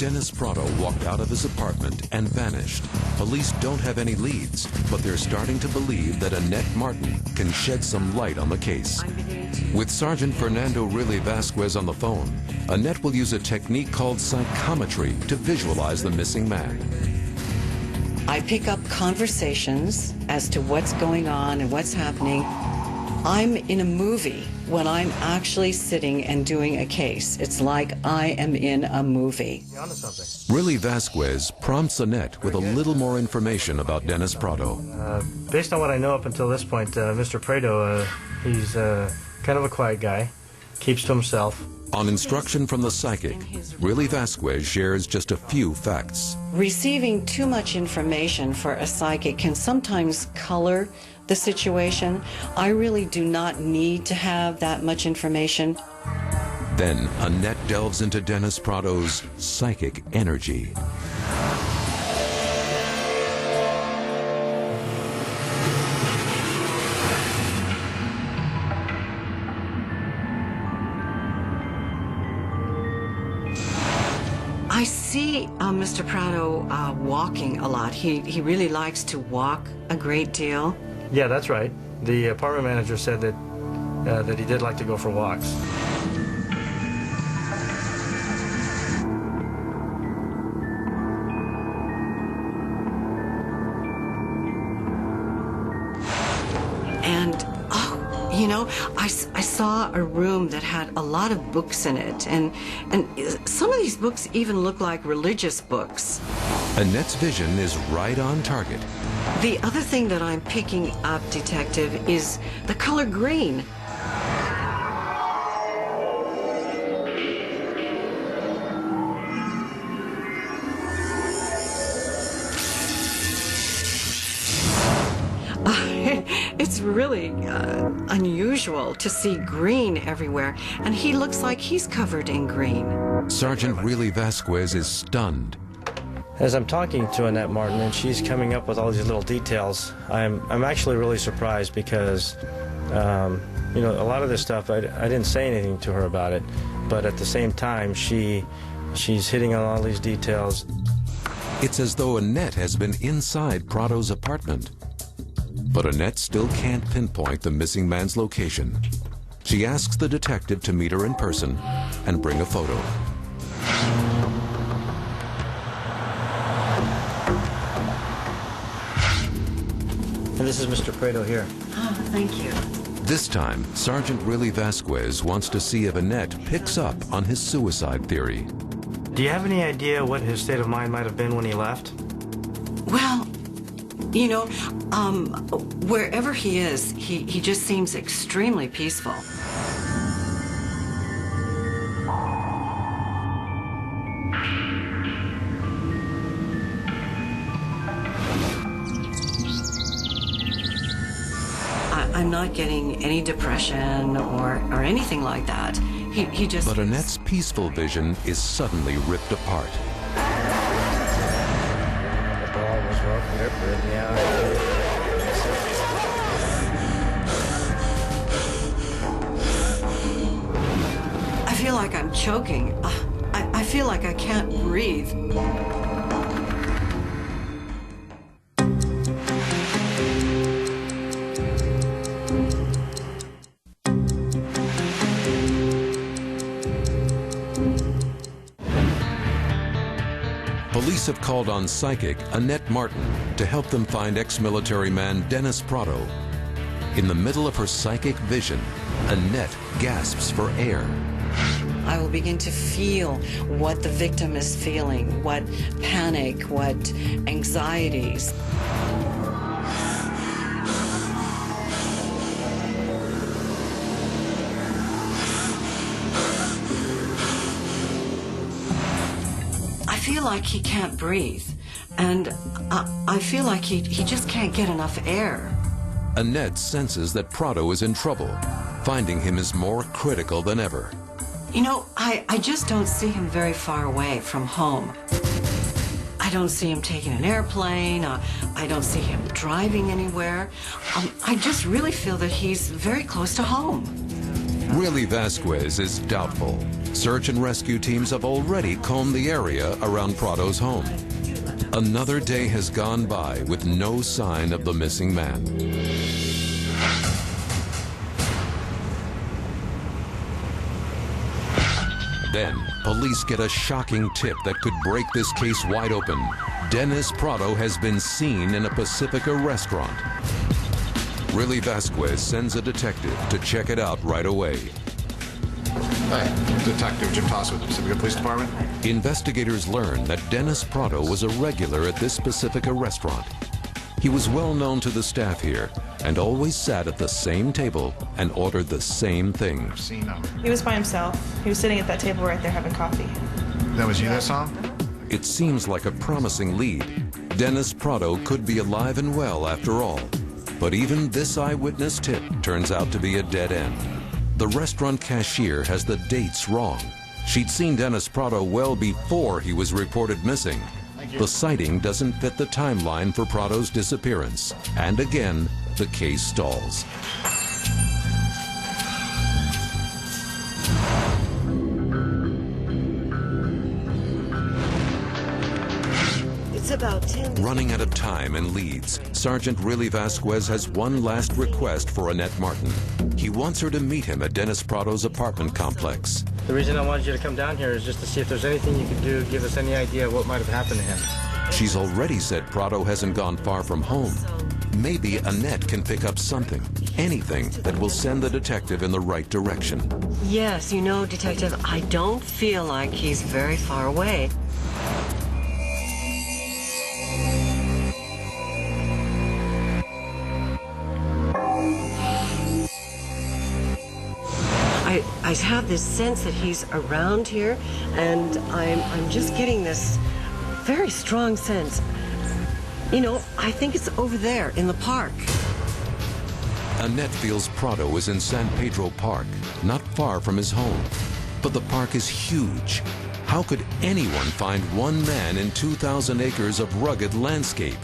Dennis Prado walked out of his apartment and vanished. Police don't have any leads, but they're starting to believe that Annette Martin can shed some light on the case. With Sergeant Fernando Really Vasquez on the phone, Annette will use a technique called psychometry to visualize the missing man. I pick up conversations as to what's going on and what's happening. I'm in a movie when I'm actually sitting and doing a case. It's like I am in a movie. Really Vasquez prompts Annette with a little more information about Dennis Prado. Based on what I know up until this point, Mr. Prado, he's kind of a quiet guy, keeps to himself. On instruction from the psychic, Really Vasquez shares just a few facts. Receiving too much information for a psychic can sometimes color the situation. I really do not need to have that much information. Then Annette delves into Dennis Prado's psychic energy. I see Mr. Prado walking a lot. He really likes to walk a great deal. Yeah, that's right. The apartment manager said that he did like to go for walks. And, you know, I saw a room that had a lot of books in it, and some of these books even look like religious books. Annette's vision is right on target. The other thing that I'm picking up, Detective, is the color green. It's really unusual to see green everywhere, and he looks like he's covered in green. Sergeant Really Vasquez is stunned. As I'm talking to Annette Martin and she's coming up with all these little details, I'm actually really surprised because, you know, a lot of this stuff, I didn't say anything to her about it, but at the same time, she's hitting on all these details. It's as though Annette has been inside Prado's apartment. But Annette still can't pinpoint the missing man's location. She asks the detective to meet her in person and bring a photo. And this is Mr. Prado here. Oh, thank you. This time, Sergeant Really Vasquez wants to see if Annette picks up on his suicide theory. Do you have any idea what his state of mind might have been when he left? Well, you know, wherever he is, he just seems extremely peaceful. I'm not getting any depression or anything like that. He just... But Annette's peaceful vision is suddenly ripped apart. I feel like I'm choking. I feel like I can't breathe. Police have called on psychic Annette Martin to help them find ex-military man Dennis Prado. In the middle of her psychic vision, Annette gasps for air. I will begin to feel what the victim is feeling, what panic, what anxieties. I feel like he can't breathe, and I feel like he just can't get enough air. Annette senses that Prado is in trouble. Finding him is more critical than ever. You know, I just don't see him very far away from home. I don't see him taking an airplane. I don't see him driving anywhere. I just really feel that he's very close to home. Really Vasquez is doubtful. Search and rescue teams have already combed the area around Prado's home. Another day has gone by with no sign of the missing man. Then, police get a shocking tip that could break this case wide open. Dennis Prado has been seen in a Pacifica restaurant. Riley Vasquez sends a detective to check it out right away. Hi, Detective Jim Toss with the Pacifica Police Department. Investigators learn that Dennis Prado was a regular at this Pacifica restaurant. He was well known to the staff here and always sat at the same table and ordered the same thing. He was by himself. He was sitting at that table right there having coffee. That was you that saw him? It seems like a promising lead. Dennis Prado could be alive and well after all. But even this eyewitness tip turns out to be a dead end. The restaurant cashier has the dates wrong. She'd seen Dennis Prado well before he was reported missing. The sighting doesn't fit the timeline for Prado's disappearance. And again, the case stalls. It's about 10. Running out of time and leads, Sergeant Riley Vasquez has one last request for Annette Martin. He wants her to meet him at Dennis Prado's apartment complex. The reason I wanted you to come down here is just to see if there's anything you could do, give us any idea what might have happened to him. She's already said Prado hasn't gone far from home. Maybe Annette can pick up something, anything that will send the detective in the right direction. Yes, you know, Detective, I don't feel like he's very far away. I have this sense that he's around here, and I'm just getting this very strong sense. You know, I think it's over there in the park. Annette feels Prado is in San Pedro Park, not far from his home. But the park is huge. How could anyone find one man in 2,000 acres of rugged landscape?